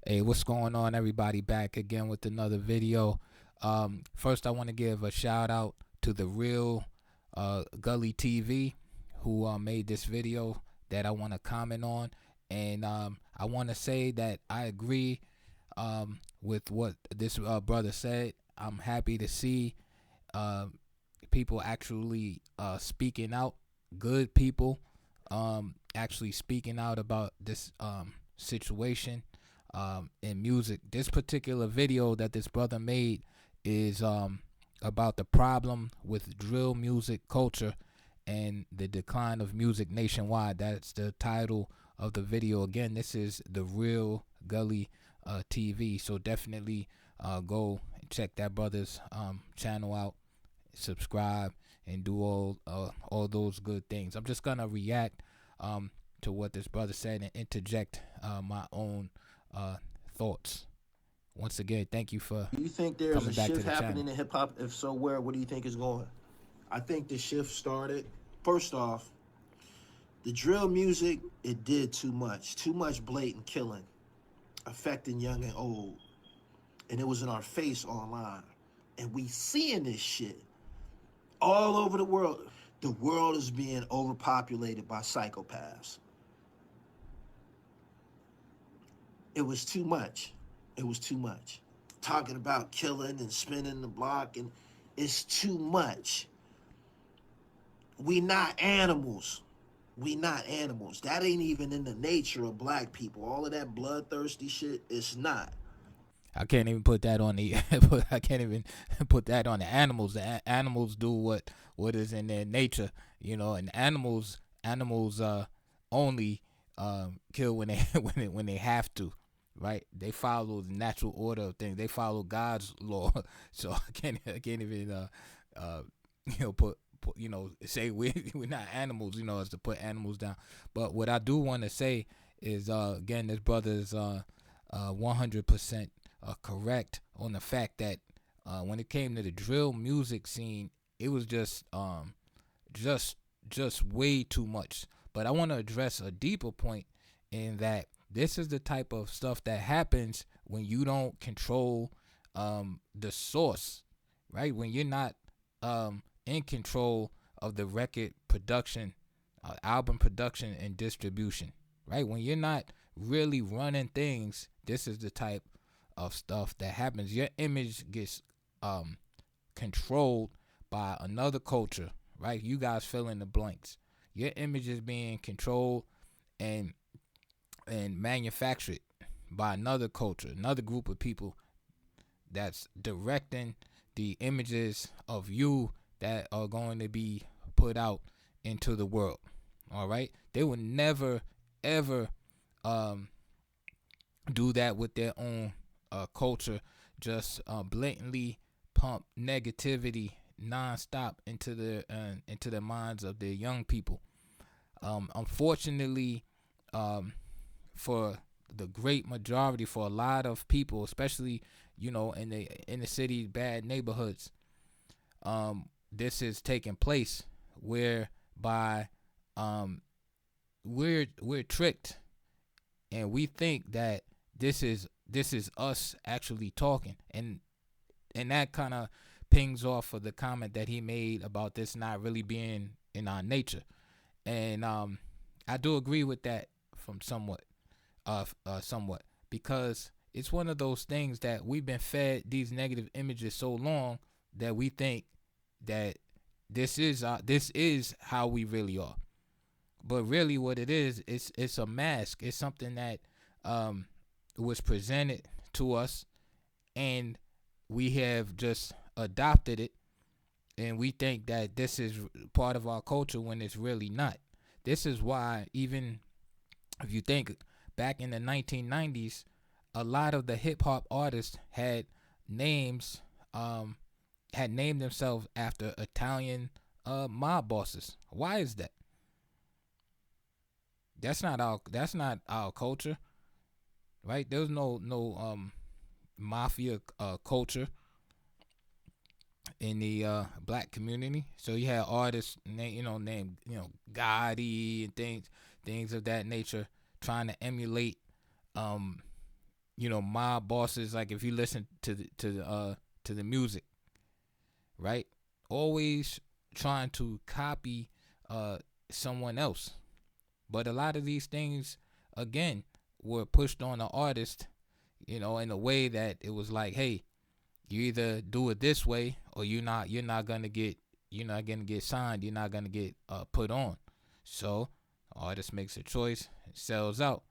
Hey, what's going on, everybody? Back again with another video. First, I want to give a shout out to the real GullyTV who made this video that I want to comment on. And I want to say that I agree with what this brother said. I'm happy to see uh, people actually speaking out, good people actually speaking out about this situation in music. This particular video that this brother made is about the problem with drill music culture and the decline of music nationwide. That's the title of the video. Again, this is the real Gully TV. So definitely go and check that brother's channel out, subscribe, and do all those good things. I'm just gonna react to what this brother said and interject my own uh, thoughts. Once again, thank you for Do you think there's a coming back to shift the happening channel. in hip hop? If so, where? What do you think is going? I think the shift started. First off, the drill music, it did too much blatant killing, affecting young and old, and it was in our face online, and we seeing this shit all over the world. The world is being overpopulated by psychopaths. It was too much. It was too much. Talking about killing and spinning the block, and it's too much. We not animals. We not animals. That ain't even in the nature of black people. All of that bloodthirsty shit, it's not. I can't even put that on the. I can't even put that on the animals. Animals do what is in their nature, and animals only kill when they when they have to, right? They follow the natural order of things. They follow God's law. So I can't even put say we're not animals, as to put animals down. But what I do want to say is again, this brother is 100% correct on the fact that when it came to the drill music scene, it was just just way too much. But I want to address a deeper point in that this is the type of stuff that happens when you don't control the source, right? When you're not in control of the record production, album production, and distribution, right? When you're not really running things, this is the type of stuff that happens. Your image gets controlled by another culture, right? You guys fill in the blanks. Your image is being controlled and manufactured by another culture, another group of people that's directing the images of you that are going to be put out into the world. All right, they would never ever um, do that with their own culture. Just blatantly pump negativity nonstop into the minds of the young people. Unfortunately, for the great majority, for a lot of people, especially in the city, bad neighborhoods, this is taking place whereby we're tricked, and we think that this is us actually talking, and that kind of pings off of the comment that he made about this not really being in our nature. And I do agree with that from somewhat, because it's one of those things that we've been fed these negative images so long that we think that this is how we really are. But really, what it is, it's a mask. It's something that um, was presented to us, and we have just adopted it, and we think that this is part of our culture when it's really not. This is why, even if you think back in the 1990s, a lot of the hip hop artists names um, had named themselves after Italian mob bosses. Why is that? That's not our culture, right? There's no mafia culture in the black community. So you had artists named Gotti and things of that nature, trying to emulate um mob bosses. Like if you listen to the music, right? Always trying to copy someone else. But a lot of these things, again, were pushed on the artist, in a way that it was like, hey, you either do it this way or you're not gonna get signed. You're not gonna get put on. So the artist makes a choice, sells out.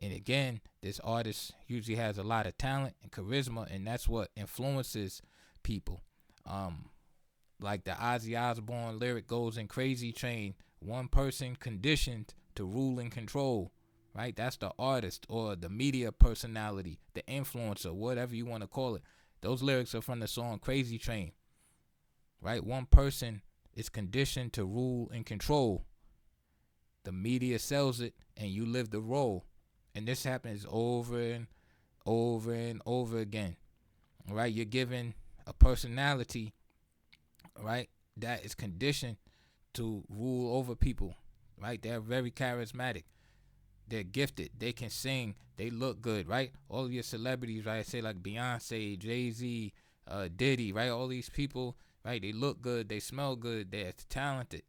And again, this artist usually has a lot of talent and charisma, and that's what influences people. Um, like the Ozzy Osbourne lyric goes in Crazy Train, one person conditioned to rule and control. Right? That's the artist or the media personality, the influencer, whatever you want to call it. Those lyrics are from the song Crazy Train. Right? One person is conditioned to rule and control. The media sells it and you live the role. And this happens over and over and over again. Right? You're given a personality, right, that is conditioned to rule over people. Right? They're very charismatic. They're gifted. They can sing. They look good, right? All of your celebrities, right? Say like Beyonce, Jay-Z, Diddy, right? All these people, right? They look good. They smell good. They're talented.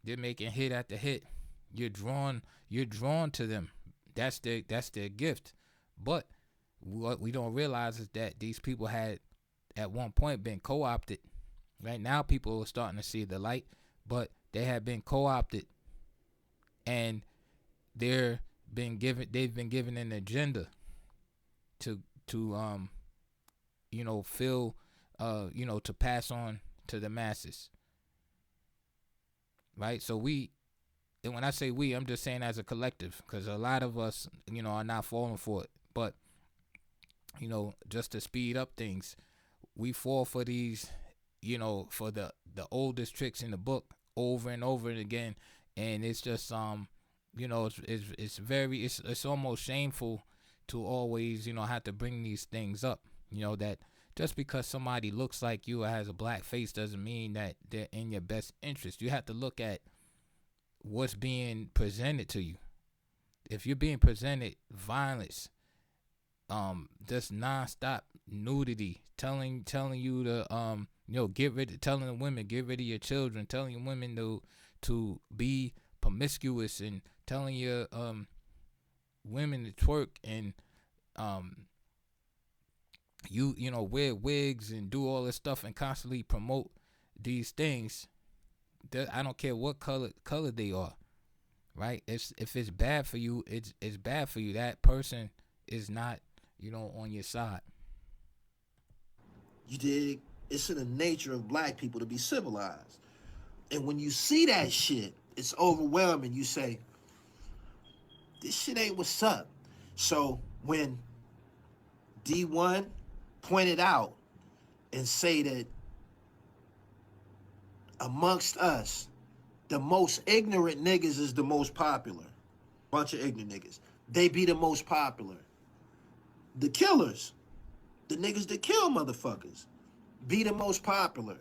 They're making hit after hit. You're drawn. You're drawn to them. That's their gift. But what we don't realize is that these people had at one point been co-opted. Right now, people are starting to see the light, but they have been co-opted, and they've been given an agenda to fill to pass on to the masses, right? So and when I say we, I'm just saying as a collective, because a lot of us are not falling for it. But just to speed up things, we fall for these, for the oldest tricks in the book over and over and again, and it's just it's very it's almost shameful to always have to bring these things up. That just because somebody looks like you or has a black face doesn't mean that they're in your best interest. You have to look at what's being presented to you. If you're being presented violence, just nonstop nudity, telling you to telling the women get rid of your children, telling women to be promiscuous, and telling your women to twerk, and wear wigs and do all this stuff and constantly promote these things. I don't care what color they are, right? If it's bad for you, it's bad for you. That person is not on your side. You dig? It's in the nature of black people to be civilized. And when you see that shit, it's overwhelming. You say, this shit ain't what's up. So when D1 pointed out and say that amongst us, the most ignorant niggas is the most popular. Bunch of ignorant niggas. They be the most popular. The killers, the niggas that kill motherfuckers, be the most popular.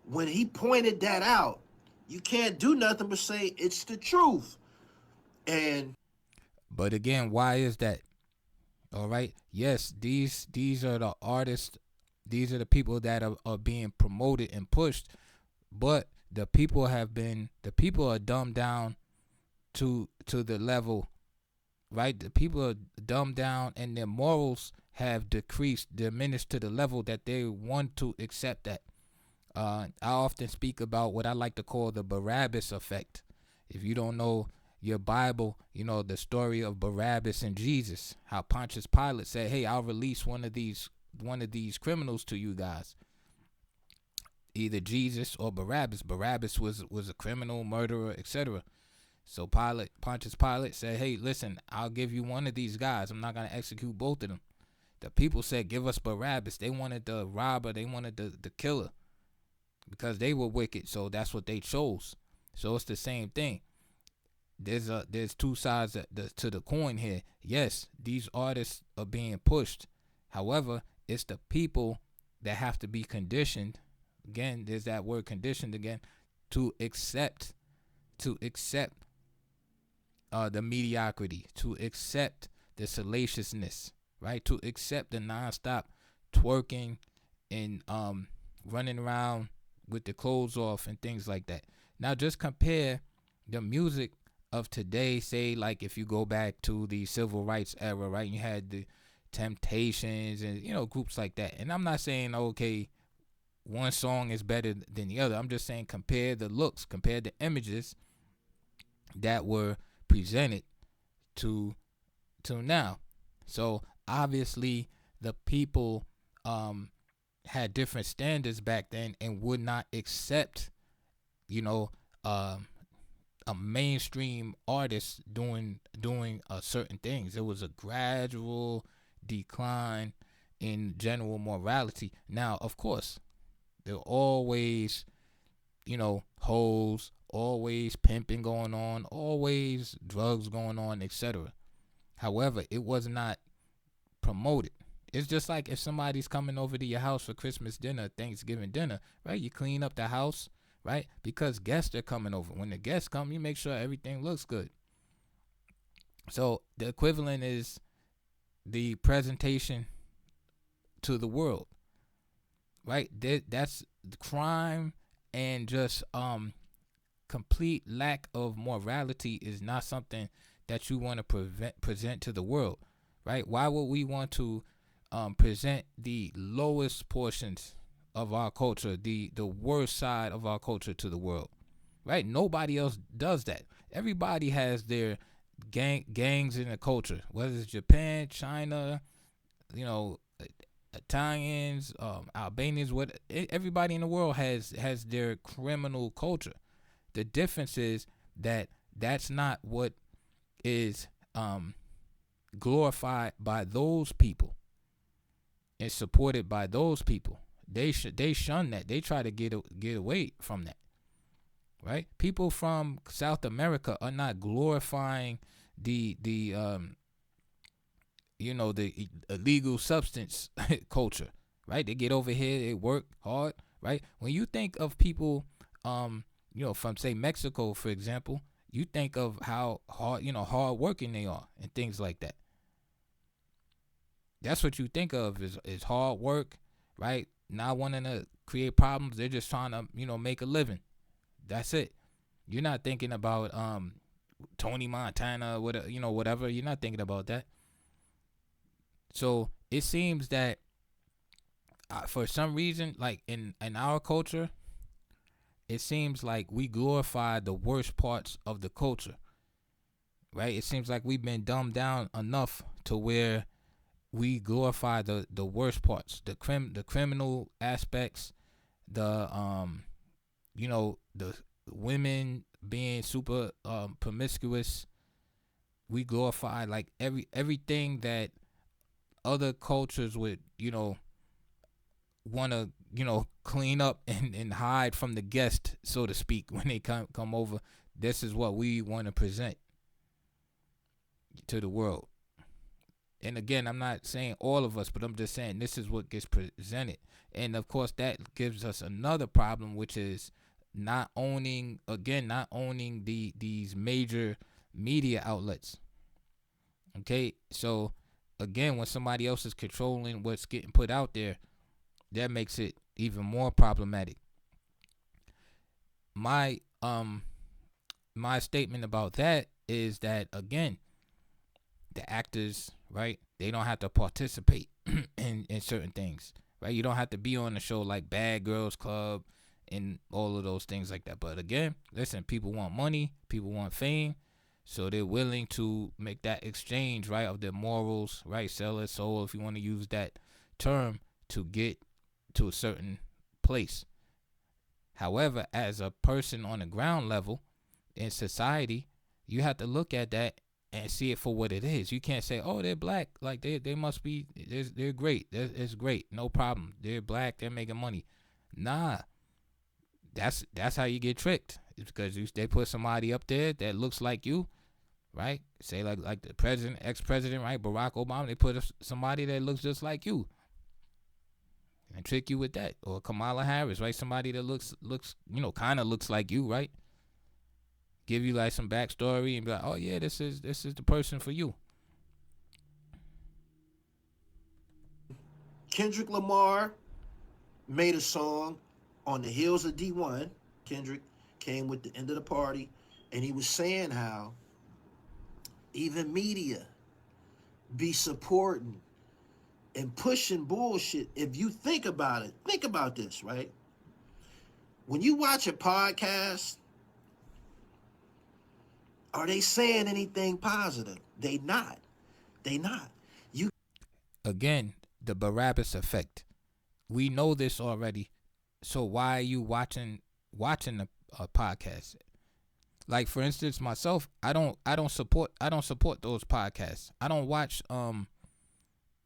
When he pointed that out, you can't do nothing but say it's the truth. And But again, why is that? All right. Yes, these are the artists. These are the people that are being promoted and pushed. But the people are dumbed down to the level, right? The people are dumbed down, and their morals have diminished to the level that they want to accept that. I often speak about what I like to call the Barabbas effect. If you don't know your Bible, the story of Barabbas and Jesus, how Pontius Pilate said, "Hey, I'll release one of these criminals to you guys." Either Jesus or Barabbas. Barabbas was a criminal, murderer, etc. So Pontius Pilate said, "Hey, listen, I'll give you one of these guys. I'm not gonna execute both of them." The people said, "Give us Barabbas." They wanted the robber. They wanted the killer, because they were wicked. So that's what they chose. So it's the same thing. There's two sides to the coin here. Yes, these artists are being pushed. However, it's the people that have to be conditioned. Again, there's that word conditioned again, to accept the mediocrity, to accept the salaciousness, right? To accept the nonstop twerking and running around with the clothes off and things like that. Now just compare the music of today, say like if you go back to the civil rights era, right? You had the Temptations and groups like that. And I'm not saying okay, one song is better than the other. I'm just saying compare the looks, compare the images that were presented to now. So obviously the people had different standards back then and would not accept, you know, a mainstream artist doing certain things. It was a gradual decline in general morality. Now, of course, there are always, hoes, always pimping going on, always drugs going on, etc. However, it was not promoted. It's just like if somebody's coming over to your house for Christmas dinner, Thanksgiving dinner, right? You clean up the house, right? Because guests are coming over. When the guests come, you make sure everything looks good. So the equivalent is the presentation to the world, right? That's the crime, and just complete lack of morality is not something that you want to present to the world, right? Why would we want to present the lowest portions of our culture, the worst side of our culture to the world, right? Nobody else does that. Everybody has their gangs in the culture, whether it's Japan, China, Italians, Albanians. Everybody in the world has their criminal culture. The difference is that that's not what is glorified by those people and supported by those people. They shun that. They try to get away from that, right? People from South America are not glorifying the illegal substance culture, right? They get over here, they work hard, right? When you think of people from say Mexico, for example, you think of how hard working they are and things like that. That's what you think of is hard work, right? Not wanting to create problems. They're just trying to, make a living. That's it. You're not thinking about Tony Montana, whatever. You're not thinking about that. So it seems that for some reason, like in our culture, it seems like we glorify the worst parts of the culture, right? It seems like we've been dumbed down enough to where we glorify the worst parts, the criminal aspects, the the women being super promiscuous. We glorify like everything that other cultures would want to clean up and hide from the guest, so to speak, when they come over. This is what we want to present to the world. And again, I'm not saying all of us, but I'm just saying this is what gets presented. And of course, that gives us another problem, which is not owning these major media outlets. Okay, so again, when somebody else is controlling what's getting put out there, that makes it even more problematic. My statement about that is that, again, the actors, right, they don't have to participate in certain things, right? You don't have to be on a show like Bad Girls Club and all of those things like that. But again, listen, people want money, people want fame, so they're willing to make that exchange, right, of their morals, right, sell their soul, if you want to use that term, to get to a certain place. However, as a person on the ground level in society, you have to look at that and see it for what it is. You can't say, oh, they're black, like they must be, they're great, it's great, no problem, they're black, they're making money. Nah, that's how you get tricked. It's because they put somebody up there that looks like you, right? Say like the president, ex-president, right, Barack Obama. They put somebody that looks just like you and trick you with that. Or Kamala Harris, right? Somebody that looks kind of looks like you, right? Give you like some backstory and be like, oh yeah, this is the person for you. Kendrick Lamar made a song on the heels of D1. Kendrick came with the end of the party, and he was saying how even media be supporting and pushing bullshit. If you think about it, think about this, right? When you watch a podcast, are they saying anything positive? They not. They not. You Again, the Barabbas effect. We know this already. So why are you watching a podcast? Like for instance, myself, I don't support those podcasts. I don't watch I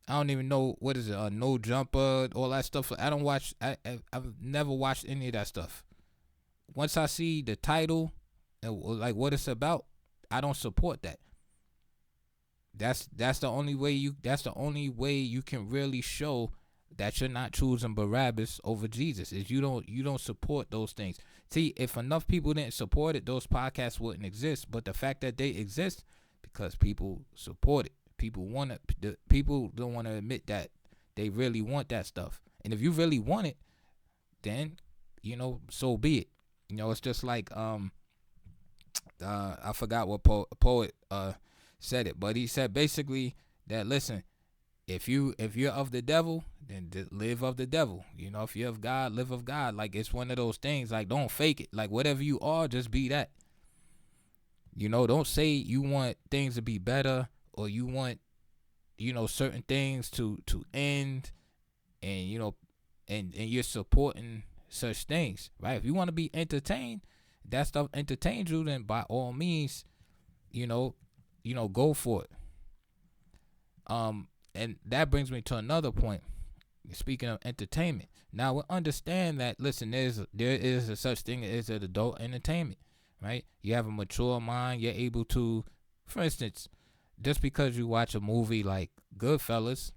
don't even know what is it, No Jumper, all that stuff. I don't watch. I've never watched any of that stuff. Once I see the title and like what it's about, I don't support that. That's the only way you can really show that you're not choosing Barabbas over Jesus. Is you don't support those things. See, if enough people didn't support it, those podcasts wouldn't exist. But the fact that they exist because people support it. People don't want to admit that they really want that stuff. And if you really want it, then so be it. It's just like I forgot what poet said it, but he said basically that listen, if you're of the devil, then live of the devil. If you're of God, live of God. Like it's one of those things. Like don't fake it. Like whatever you are, just be that. Don't say you want things to be better or you want certain things to end, and and you're supporting such things, right? If you want to be entertained, that stuff entertains you, then by all means, go for it. And that brings me to another point. Speaking of entertainment, now we understand that listen, there is a such thing as an adult entertainment, right? You have a mature mind. You're able to, for instance, just because you watch a movie like Goodfellas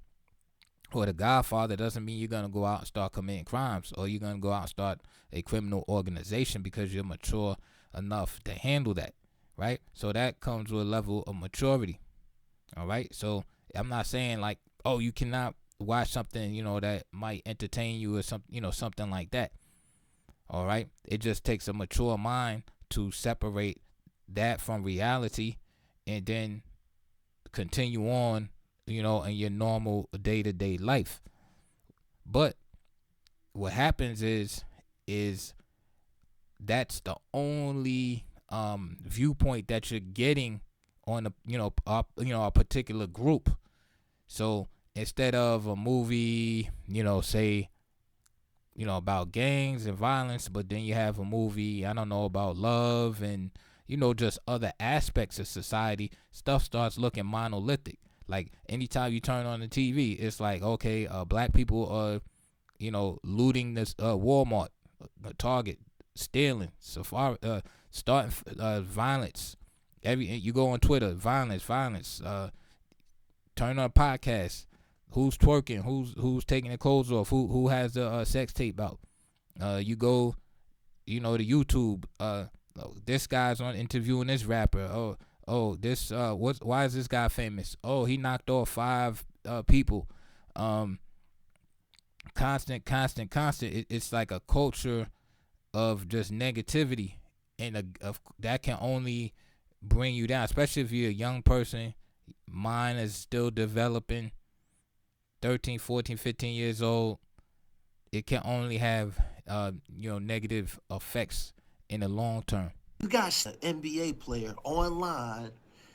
or The Godfather doesn't mean you're gonna go out and start committing crimes or you're gonna go out and start a criminal organization because you're mature enough to handle that, right? So that comes with a level of maturity. All right. So I'm not saying like, oh, you cannot watch something, that might entertain you or something, something like that. All right. It just takes a mature mind to separate that from reality and then continue on, in your normal day-to-day life. But what happens is that's the only viewpoint that you're getting on a particular group. So instead of a movie, say about gangs and violence, but then you have a movie, I don't know, about love and just other aspects of society, stuff starts looking monolithic. Like anytime you turn on the TV, it's like, okay, black people are looting this Walmart, Target, stealing, Safari, starting violence. You go on Twitter, violence. Turn on a podcast. Who's twerking? Who's taking their clothes off? Who has the sex tape out? You go, to YouTube. This guy's on interviewing this rapper. This why is this guy famous? Oh, he knocked off 5 people. Constant. It's like a culture of just negativity, and that can only bring you down, especially if you're a young person. Mine is still developing, 13, 14, 15 years old. It can only have negative effects in the long term. You got an NBA player online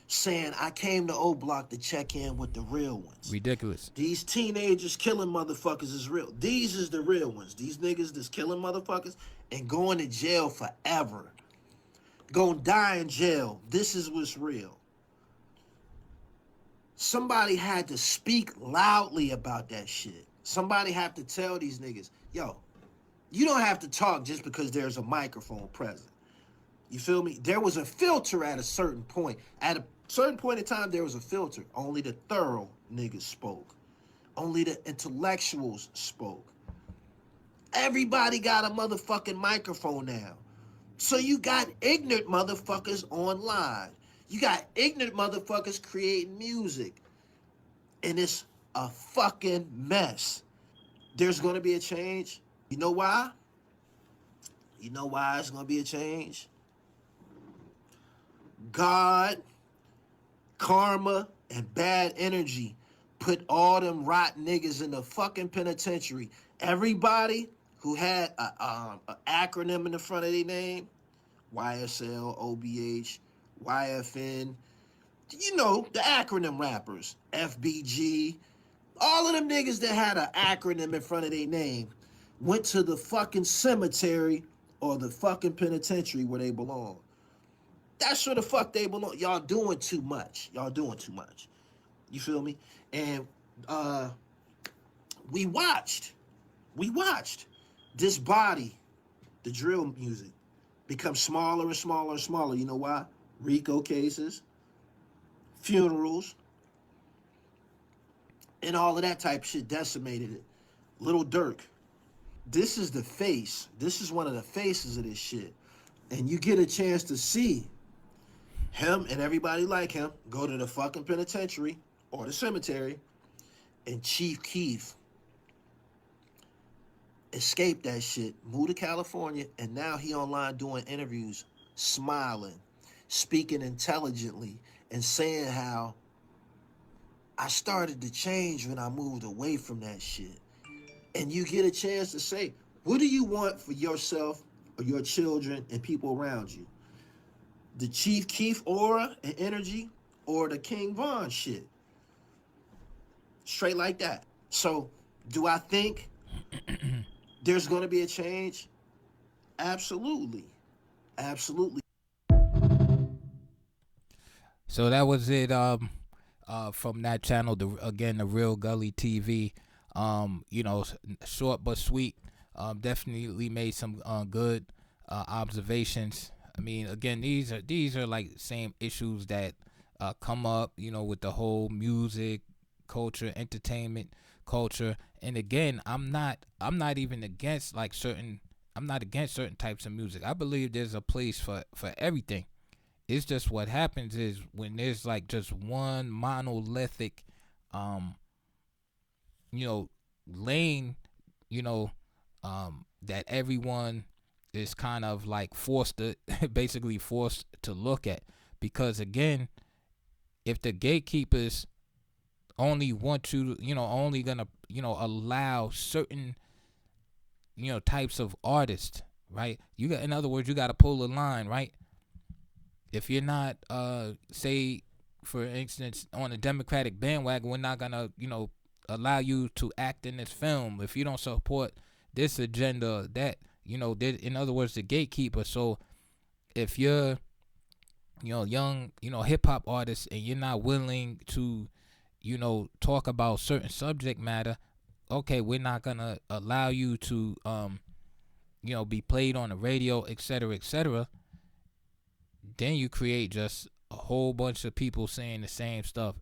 saying, I came to O Block to check in with the real ones. Ridiculous. These teenagers killing motherfuckers is real. These is the real ones. These niggas that's killing motherfuckers and going to jail forever. Gonna die in jail. This is what's real. Somebody had to speak loudly about that shit. Somebody had to tell these niggas, yo, you don't have to talk just because there's a microphone present. You feel me? There was a filter at a certain point. At a certain point in time, there was a filter. Only the thorough niggas spoke. Only the intellectuals spoke. Everybody got a motherfucking microphone now. So you got ignorant motherfuckers online. You got ignorant motherfuckers creating music. And it's a fucking mess. There's going to be a change. You know why? You know why it's going to be a change? God, karma, and bad energy put all them rotten niggas in the fucking penitentiary. Everybody who had a acronym in the front of their name, YSL, OBH, YFN, you know, the acronym rappers, FBG, all of them niggas that had an acronym in front of their name went to the fucking cemetery or the fucking penitentiary where they belong. That's where the fuck they belong. Y'all doing too much. Y'all doing too much. You feel me? And uh we watched. We watched this body, the drill music, become smaller and smaller and smaller. You know why? RICO cases, funerals, and all of that type of shit decimated it. Little Dirk. This is the face. This is one of the faces of this shit. And you get a chance to see him and everybody like him go to the fucking penitentiary or the cemetery, and Chief Keef escaped that shit, moved to California, and now he online doing interviews, smiling, speaking intelligently, and saying how I started to change when I moved away from that shit. And you get a chance to say, what do you want for yourself or your children and people around you? The Chief Keef aura and energy, or the King Von shit? Straight like that. So, do I think there's going to be a change? Absolutely. Absolutely. So that was it. From that channel, the Real Gully TV. Short but sweet. Definitely made some good observations. I mean, again, these are like same issues that come up, with the whole music culture, entertainment culture. And again, I'm not even against I'm not against certain types of music. I believe there's a place for everything. It's just what happens is when there's like just one monolithic, lane, you know, that everyone is kind of like forced to, basically forced to look at. Because again, if the gatekeepers only want you, only gonna, allow certain, types of artists, right? In other words, you got to pull a line, right? If you're not, say, for instance, on a Democratic bandwagon, we're not gonna, allow you to act in this film. If you don't support this agenda, that, in other words, the gatekeeper. So if you're, young, hip hop artist, and you're not willing to, talk about certain subject matter, okay, we're not gonna allow you to, be played on the radio, etc., etc. Then you create just a whole bunch of people saying the same stuff.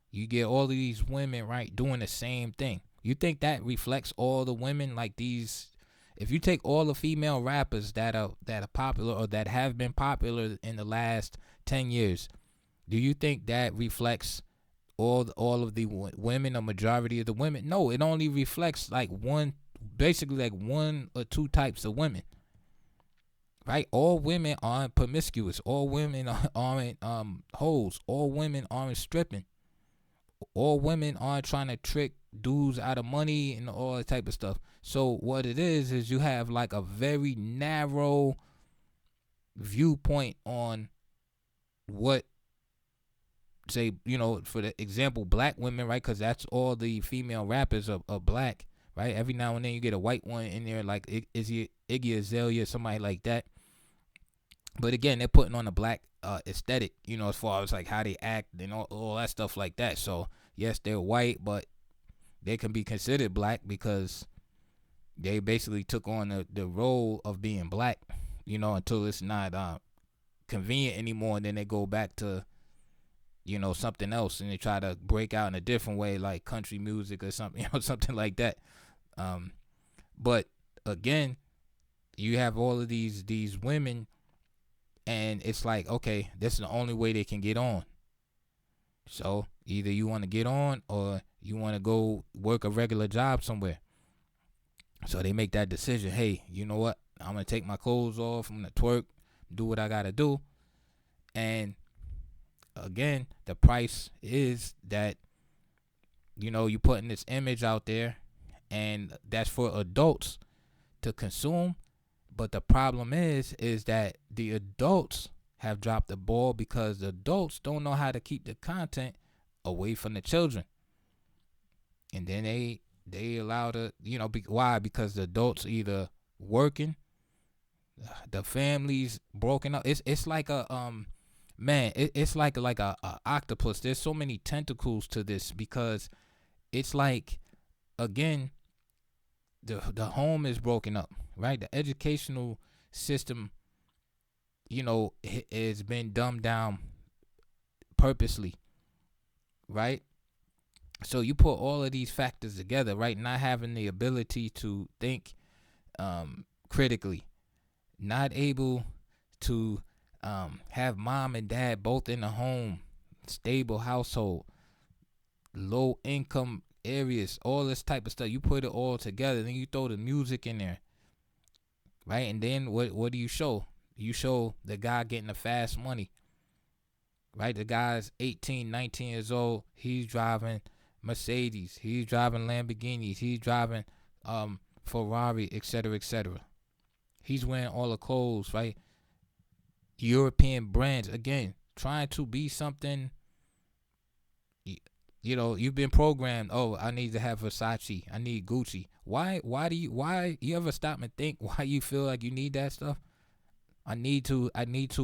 You get all of these women, right, doing the same thing. You think that reflects all the women like these? If you take all the female rappers that are popular or that have been popular in the last 10 years, do you think that reflects all of the women, a majority of the women? No, it only reflects like basically like one or two types of women. Right? All women aren't promiscuous. All women aren't hoes. All women aren't stripping. All women aren't trying to trick dudes out of money and all that type of stuff. So what it is you have like a very narrow viewpoint on what, say, for the example, black women, right? Because that's all the female rappers are black, right? Every now and then you get a white one in there, like Iggy Azalea, somebody like that. But again, they're putting on a black aesthetic, as far as like how they act and all that stuff like that. So yes, they're white, but they can be considered black because they basically took on the role of being black, until it's not convenient anymore, and then they go back to, something else, and they try to break out in a different way, like country music or something, something like that. But again, you have all of these women. And it's like, okay, this is the only way they can get on. So either you want to get on or you want to go work a regular job somewhere. So they make that decision. Hey, you know what? I'm gonna take my clothes off. I'm gonna twerk, do what I gotta do. And again, the price is that, you putting this image out there, and that's for adults to consume. But the problem is that the adults have dropped the ball because the adults don't know how to keep the content away from the children. And then they allow why? Because the adults either working, the family's broken up. It's like a man, it's like a octopus. There's so many tentacles to this because it's like, again, the home is broken up, right? The educational system, has been dumbed down purposely, right? So you put all of these factors together, right? Not having the ability to think critically, not able to have mom and dad both in the home, stable household, low income areas, all this type of stuff. You put it all together, then you throw the music in there, right? And then what do you show? You show the guy getting the fast money, right? The guy's 18, 19 years old. He's driving Mercedes. He's driving Lamborghinis. He's driving Ferrari, etc., etc. He's wearing all the clothes, right? European brands, again, trying to be something. You've been programmed. Oh, I need to have Versace. I need Gucci. Why you ever stop and think why you feel like you need that stuff? I need to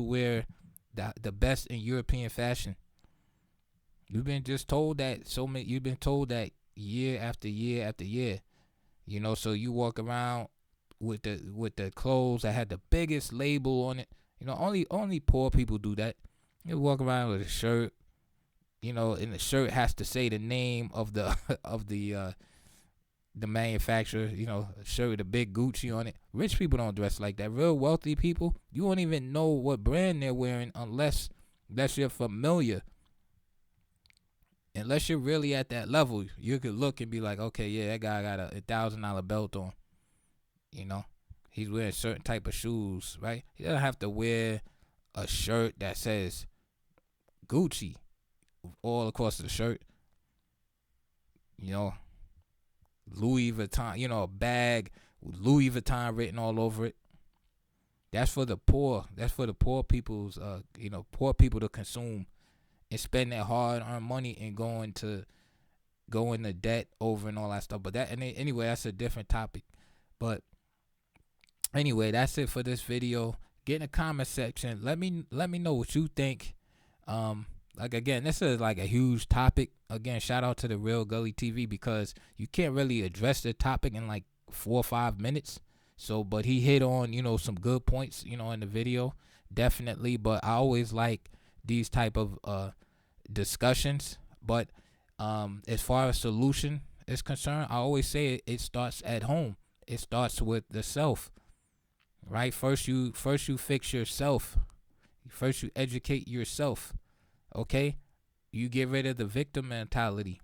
wear the best in European fashion. You've been just told that you've been told that year after year after year. So you walk around with the clothes that had the biggest label on it. Only poor people do that. You walk around with a shirt, and the shirt has to say the name of the of the manufacturer, a shirt with a big Gucci on it. Rich people don't dress like that. Real wealthy people, you won't even know what brand they're wearing unless you're familiar. Unless you're really at that level, you could look and be like, okay, yeah, that guy got a $1,000 belt on. He's wearing certain type of shoes, right? He doesn't have to wear a shirt that says Gucci all across the shirt. Louis Vuitton, a bag with Louis Vuitton written all over it. That's for the poor. That's for the poor people's, poor people to consume and spend their hard-earned money and go into debt over and all that stuff. But anyway, that's a different topic. But anyway, that's it for this video. Get in the comment section. Let me know what you think. Again, this is like a huge topic. Again, shout out to the real GullyTV because you can't really address the topic in like 4 or 5 minutes. So, but he hit on, some good points, in the video, definitely. But I always like these type of discussions. But as far as solution is concerned, I always say it starts at home. It starts with the self, right? First you fix yourself. First you educate yourself. Okay, you get rid of the victim mentality,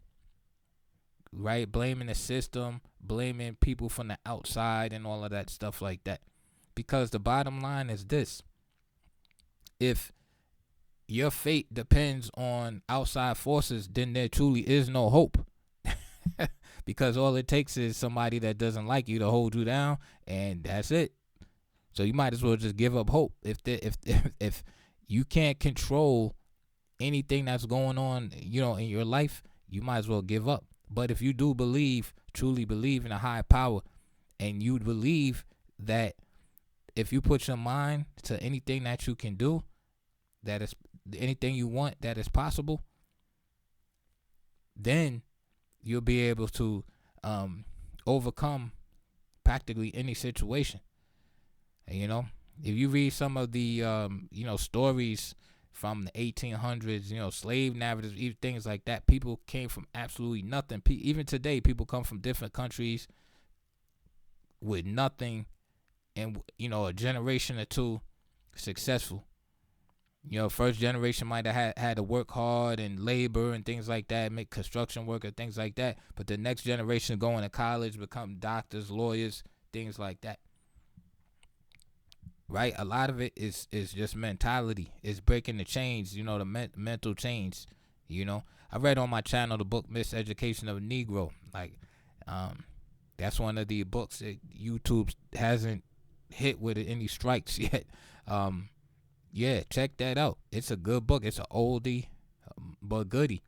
right? Blaming the system, blaming people from the outside and all of that stuff like that. Because the bottom line is this: if your fate depends on outside forces, then there truly is no hope. Because all it takes is somebody that doesn't like you to hold you down, and that's it. So you might as well just give up hope. If you can't control anything that's going on, in your life, you might as well give up. But if you do truly believe in a higher power, and you believe that if you put your mind to anything that you can do, that is anything you want that is possible, then you'll be able to overcome practically any situation. And, if you read some of the stories from the 1800s, slave narratives, even things like that, people came from absolutely nothing. Even today, people come from different countries with nothing, and a generation or two successful. First generation might have had to work hard and labor and things like that, make construction work or things like that. But the next generation going to college, become doctors, lawyers, things like that. Right? A lot of it is just mentality. It's breaking the chains, the mental chains. I read on my channel the book Miseducation of a Negro. Like, that's one of the books that YouTube hasn't hit with any strikes yet. Yeah, check that out. It's a good book. It's an oldie, but goodie.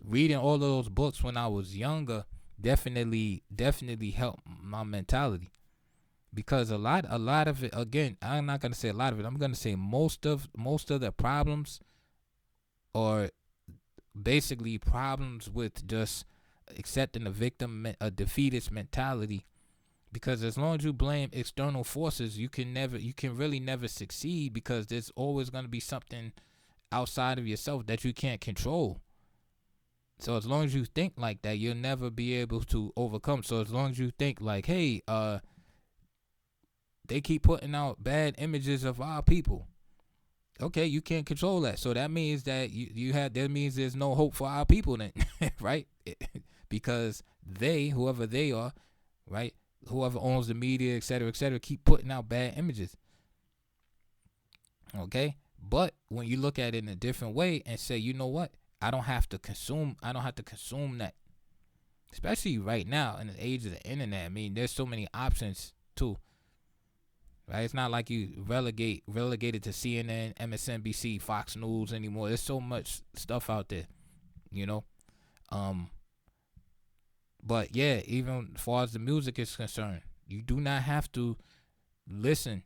Reading all of those books when I was younger definitely helped my mentality, because a lot of it, again, I'm not gonna say a lot of it. I'm gonna say most of the problems are basically problems with just accepting a defeatist mentality. Because as long as you blame external forces, you can really never succeed, because there's always going to be something outside of yourself that you can't control. So as long as you think like that, you'll never be able to overcome. So as long as you think like, hey, they keep putting out bad images of our people. Okay, you can't control that. So that means that that means there's no hope for our people then, right? Because whoever they are, right? Whoever owns the media, et cetera, keep putting out bad images. Okay? But when you look at it in a different way and say, you know what? I don't have to consume that. Especially right now in the age of the internet. I mean, there's so many options too. Right? It's not like you relegated to CNN, MSNBC, Fox News anymore. There's so much stuff out there, But yeah, even as far as the music is concerned, you do not have to listen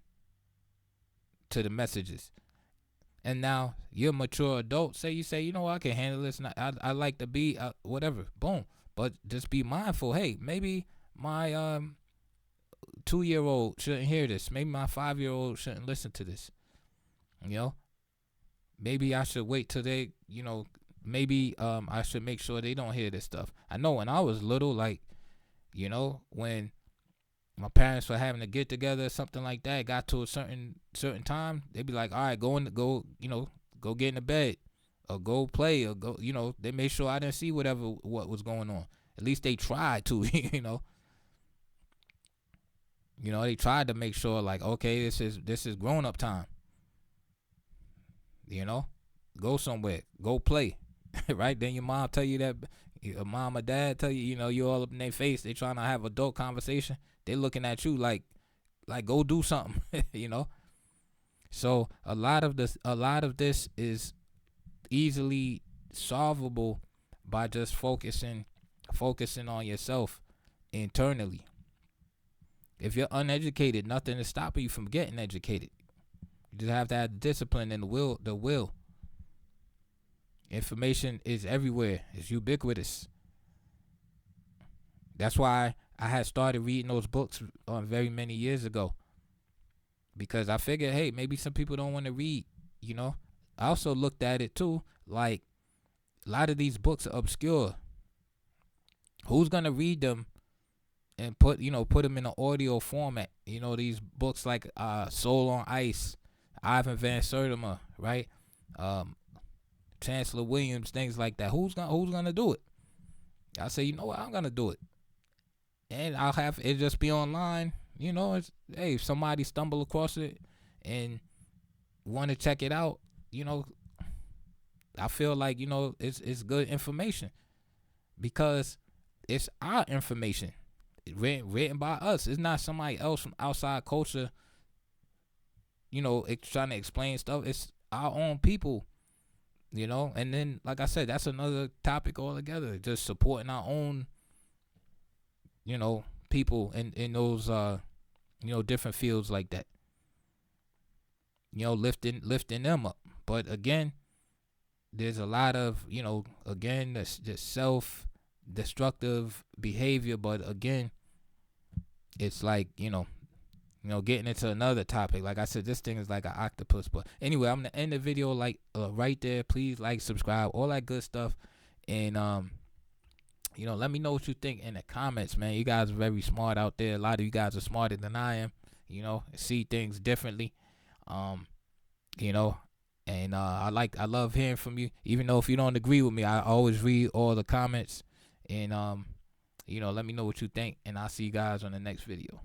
to the messages. And now you're a mature adult. You say, I can handle this. I like the beat, whatever. Boom. But just be mindful. Hey, maybe my 2-year-old shouldn't hear this. Maybe my 5-year-old shouldn't listen to this. Maybe I should wait till they, maybe I should make sure they don't hear this stuff. I know when I was little, like, when my parents were having to get together, something like that, got to a certain time, they'd be like, all right, go get in the bed, or go play, or go, they made sure I didn't see what was going on. At least they tried to, they tried to make sure, like, okay, this is grown up time. Go somewhere, go play. Right? Then your mom tell you that, your mom or dad tell you, you all up in their face. They trying to have adult conversation. They looking at you like go do something. So a lot of this is easily solvable by just focusing on yourself internally. If you're uneducated, nothing is stopping you from getting educated. You just have to have the discipline and the will. Information is everywhere. It's ubiquitous. That's why I had started reading those books very many years ago. Because I figured, hey, maybe some people don't want to read, I also looked at it too, like, a lot of these books are obscure. Who's going to read them and put them in an audio format? These books like Soul on Ice, Ivan Van Sertima, right? Chancellor Williams, things like that. Who's gonna do it? I say, I'm gonna do it, and I'll have it just be online. Hey, if somebody stumble across it and want to check it out, I feel like it's good information, because it's our information, written by us. It's not somebody else from outside culture. Trying to explain stuff. It's our own people. And then, like I said, that's another topic altogether. Just supporting our own, people in those, different fields like that. Lifting them up. But again, there's a lot of, again, that's just self-destructive behavior. But again, it's like, getting into another topic. Like I said, this thing is like an octopus. But anyway, I'm gonna end the video right there. Please like, subscribe, all that good stuff, and let me know what you think in the comments, man. You guys are very smart out there. A lot of you guys are smarter than I am. See things differently. you know. And I love hearing from you, even though if you don't agree with me, I always read all the comments, and let me know what you think, and I'll see you guys on the next video.